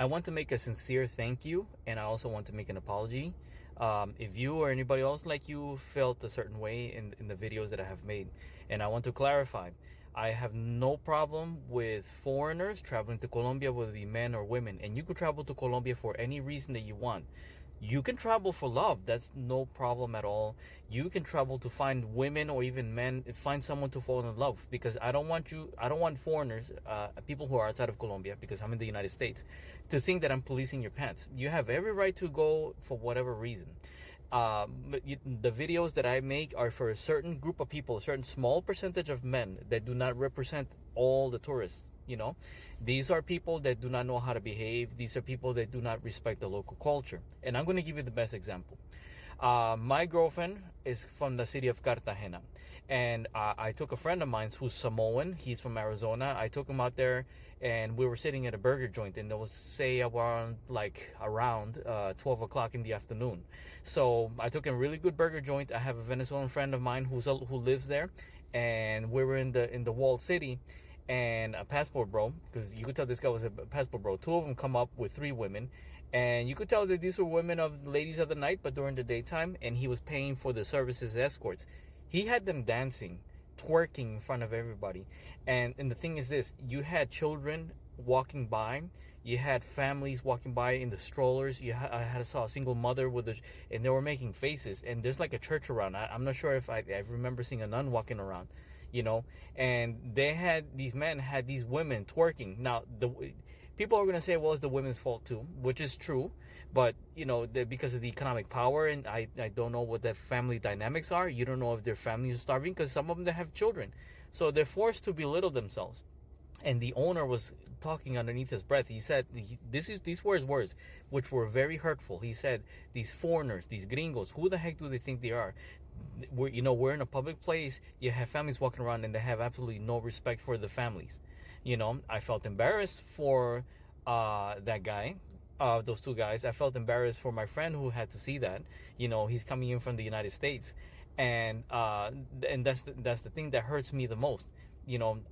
I want to make a sincere thank you, and I also want to make an apology. If you or anybody else like you felt a certain way in the videos that I have made, and I want to clarify, I have no problem with foreigners traveling to Colombia, whether it be men or women, and you could travel to Colombia for any reason that you want. You can travel for love. That's no problem at all. You can travel to find women or even men, find someone to fall in love. Because I don't want foreigners, people who are outside of Colombia, because I'm in the United States, to think that I'm policing your pants. You have every right to go for whatever reason. The videos that I make are for a certain group of people, a certain small percentage of men that do not represent all the tourists. These are people that do not know how to behave. These are people that do not respect the local culture. And I'm going to give you the best example. My girlfriend is from the city of Cartagena, and I took a friend of mine who's Samoan. He's from Arizona. I took him out there, and we were sitting at a burger joint, and it was say around 12 o'clock in the afternoon. So I took a really good burger joint. I have a Venezuelan friend of mine who lives there, and we were in the walled city. And a passport bro, because you could tell this guy was a passport bro. Two of them come up with three women, and you could tell that these were women of ladies of the night, but during the daytime, and he was paying for the services escorts. He had them dancing, twerking in front of everybody. And the thing is this, you had children walking by, you had families walking by in the strollers. I saw a single mother and they were making faces, and there's like a church around. I'm not sure if I remember seeing a nun walking around. And these men had these women twerking. Now, the people are going to say, well, it's the women's fault too, which is true. But, because of the economic power, and I don't know what their family dynamics are. You don't know if their families are starving, because some of them, they have children. So they're forced to belittle themselves. And the owner was talking underneath his breath. He said, these words, which were very hurtful. He said, these foreigners, these gringos, who the heck do they think they are? We're in a public place. You have families walking around, and they have absolutely no respect for the families. I felt embarrassed for that guy, those two guys. I felt embarrassed for my friend who had to see that. He's coming in from the United States, and that's the thing that hurts me the most.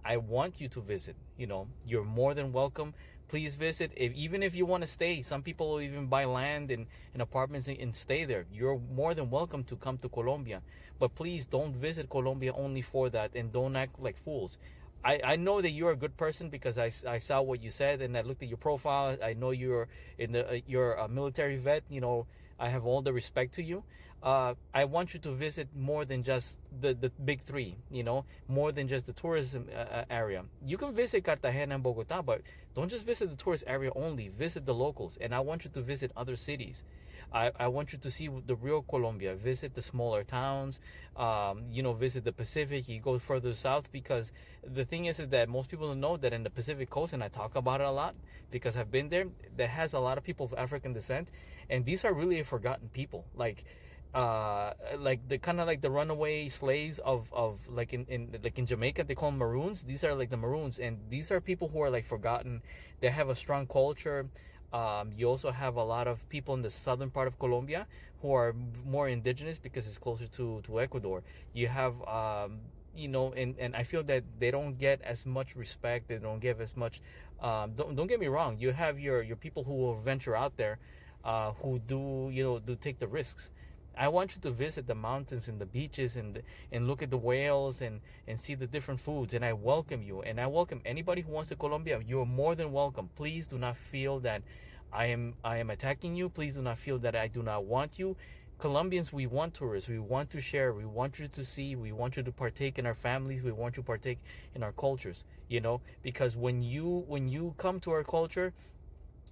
I want you to visit. You're more than welcome. Please visit. Even if you want to stay, some people will even buy land and apartments and stay there. You're more than welcome to come to Colombia. But please don't visit Colombia only for that, and don't act like fools. I know that you're a good person, because I saw what you said, and I looked at your profile. I know you're a military vet. I have all the respect to you. I want you to visit more than just the big three, more than just the tourism area. You can visit Cartagena and Bogota, but don't just visit the tourist area only. Visit the locals. And I want you to visit other cities. I want you to see the real Colombia. Visit the smaller towns, visit the Pacific. You go further south, because the thing is that most people don't know that in the Pacific coast, and I talk about it a lot because I've been there, that has a lot of people of African descent, and these are really forgotten people. Like the kind of like the runaway slaves of like in Jamaica, they call them maroons. These are like the maroons, and these are people who are like forgotten. They have a strong culture. You also have a lot of people in the southern part of Colombia who are more indigenous, because it's closer to Ecuador. You have and I feel that they don't get as much respect. They don't give as much. Don't get me wrong. You have your people who will venture out there, who do take the risks. I want you to visit the mountains and the beaches and look at the whales and see the different foods. And I welcome you. And I welcome anybody who wants to Colombia. You are more than welcome. Please do not feel that I am attacking you. Please do not feel that I do not want you. Colombians, we want tourists. We want to share. We want you to see. We want you to partake in our families. We want you to partake in our cultures. Because when you come to our culture,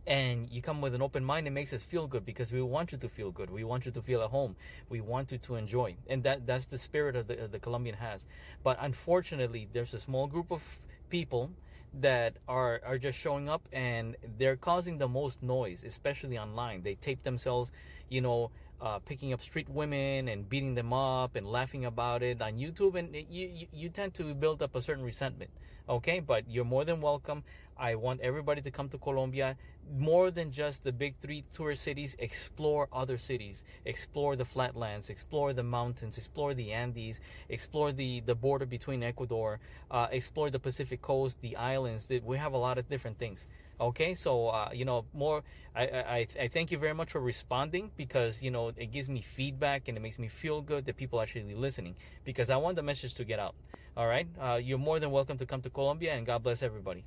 and you come with an open mind, it makes us feel good, because we want you to feel good. We want you to feel at home. We want you to enjoy. And that's the spirit of the Colombian has. But unfortunately, there's a small group of people that are just showing up, and they're causing the most noise, especially online. They tape themselves, picking up street women and beating them up and laughing about it on YouTube, and you tend to build up a certain resentment. Okay, but you're more than welcome. I want everybody to come to Colombia. More than just the big three tourist cities, explore other cities. Explore the flatlands, explore the mountains, explore the Andes, explore the border between Ecuador, explore the Pacific coast, the islands. We have a lot of different things. Okay, so more. I thank you very much for responding, because it gives me feedback and it makes me feel good that people are actually listening, because I want the message to get out. All right, you're more than welcome to come to Colombia, and God bless everybody.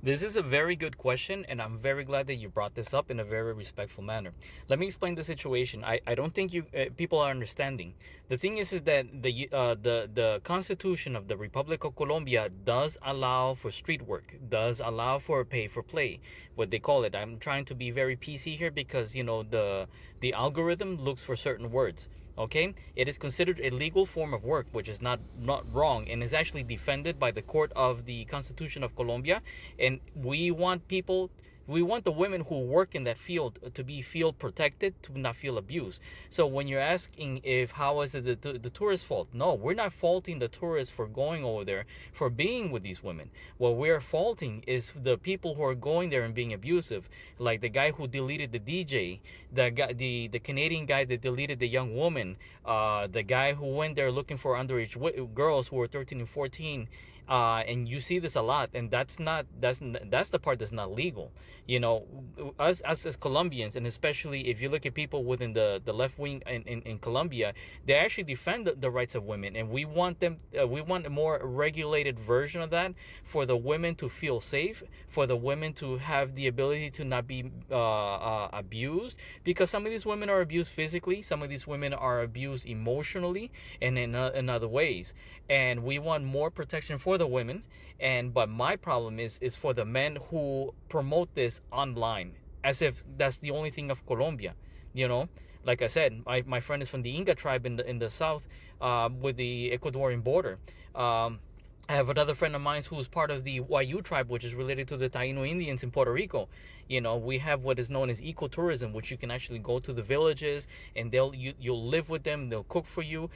This is a very good question, and I'm very glad that you brought this up in a very respectful manner. Let me explain the situation. I don't think you people are understanding. The thing is that the Constitution of the Republic of Colombia does allow for street work, does allow for pay for play, what they call it. I'm trying to be very PC here, because the algorithm looks for certain words. Okay, it is considered a legal form of work, which is not wrong, and is actually defended by the court of the Constitution of Colombia. And we want the women who work in that field to be feel protected, to not feel abused. So when you're asking if how is it the tourist fault, no, we're not faulting the tourists for going over there, for being with these women. What we're faulting is the people who are going there and being abusive, like the guy who deleted the DJ, the guy, the Canadian guy that deleted the young woman, the guy who went there looking for underage girls who were 13 and 14. And you see this a lot, and that's the part that's not legal. Us as Colombians, and especially if you look at people within the left wing in Colombia, they actually defend the rights of women, and we want them. We want a more regulated version of that, for the women to feel safe, for the women to have the ability to not be abused, because some of these women are abused physically, some of these women are abused emotionally, and in other ways, and we want more protection for the women. But my problem is for the men who promote this online, as if that's the only thing of Colombia. Like I said, my friend is from the Inga tribe in the south, with the Ecuadorian border. I have another friend of mine who's part of the YU tribe, which is related to the Taino Indians in Puerto Rico. We have what is known as ecotourism, which you can actually go to the villages, and you'll live with them, they'll cook for you.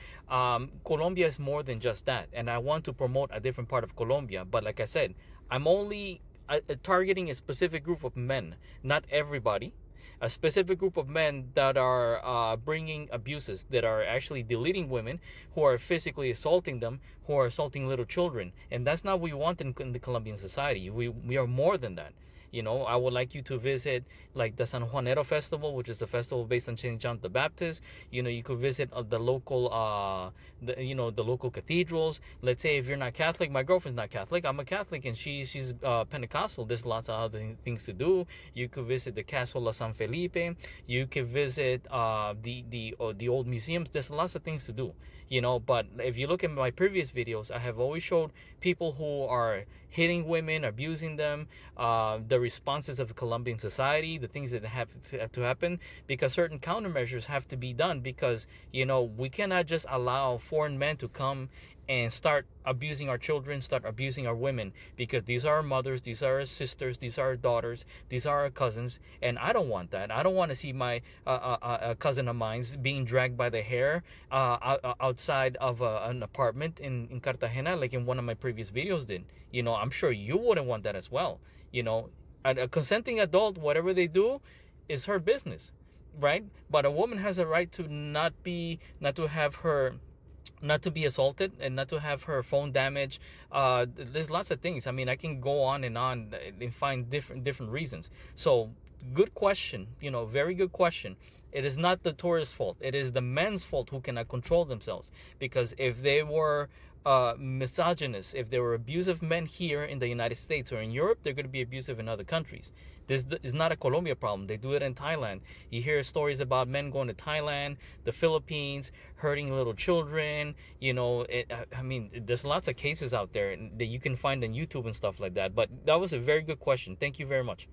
Colombia is more than just that, and I want to promote a different part of Colombia. But like I said, I'm only targeting a specific group of men, not everybody. A specific group of men that are bringing abuses, that are actually deleting women, who are physically assaulting them, who are assaulting little children. And that's not what we want in the Colombian society. We are more than that. I would like you to visit like the San Juanero Festival, which is a festival based on St. John the Baptist. You could visit the local the local cathedrals. Let's say if you're not Catholic, my girlfriend's not Catholic, I'm a Catholic, and she's Pentecostal. There's lots of other things to do. You could visit the Castle of San Felipe. You could visit the old museums. There's lots of things to do. But if you look at my previous videos, I have always showed people who are hitting women, abusing them, the responses of the Colombian society, the things that have to happen, because certain countermeasures have to be done, because we cannot just allow foreign men to come and start abusing our children, start abusing our women, because these are our mothers, these are our sisters, these are our daughters, these are our cousins, and I don't want that. I don't want to see my a cousin of mine's being dragged by the hair outside of an apartment in Cartagena, like in one of my previous videos did. I'm sure you wouldn't want that as well. A consenting adult, whatever they do, is her business, right? But a woman has a right to not to be assaulted, and not to have her phone damaged. There's lots of things. I mean, I can go on and find different reasons. So good question, very good question. It is not the tourist's fault. It is the men's fault who cannot control themselves. Because if they were misogynist, if there were abusive men here in the United States or in Europe, they're going to be abusive in other countries. This is not a Colombia problem. They do it in Thailand. You hear stories about men going to Thailand, the Philippines, hurting little children. I mean, there's lots of cases out there that you can find on YouTube and stuff like that. But that was a very good question. Thank you very much.